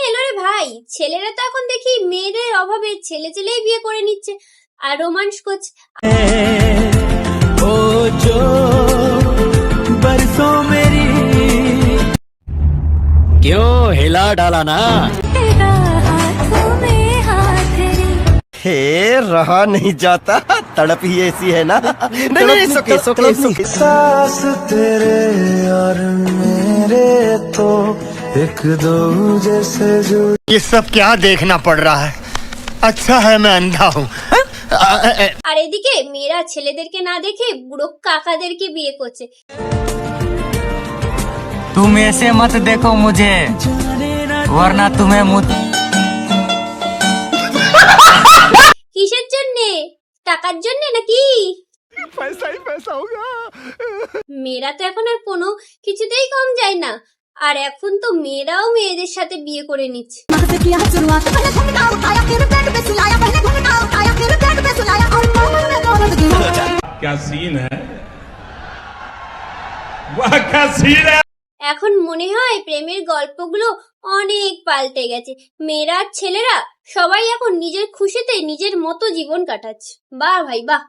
এলো রে ভাই? ছেলেরা তো এখন দেখি মেয়েদের অভাবে ছেলে ছেলেই বিয়ে করে নিচ্ছে আর রোমান্স করছে। ओ जो बरसों मेरी क्यों हिला डाला ना हे रहा नहीं जाता, तड़प ही ऐसी है ना। नहीं, सुके सास तेरे और मेरे तो एक दो जैसे जो। ये सब क्या देखना पड़ रहा है? अच्छा है मैं अंधा हूँ। আর এদিকে মেয়েরা ছেলেদেরকে না দেখে বুড়ো কাকাদেরকে বিয়ে করছে। तुम ऐसे मत देखो मुझे वरना तुम्हें मुझ কিসের জন্যে? টাকার জন্যে নাকি? पैसा ही पैसा होगा। মেয়েরা তো এখন আর কোনো কিছুতেই কম যায় না, আর এখন তো মেয়েরাও মেয়েদের সাথে বিয়ে করে নিচ্ছে। क्या सीन है, वाह क्या सीन है। এখন মনে হয় প্রেমের গল্পগুলো অনেক পাল্টে গেছে। মেয়েরা আর ছেলেরা সবাই এখন নিজের খুশিতে নিজের মতো জীবন কাটাচ্ছে। বাহ ভাই বাহ।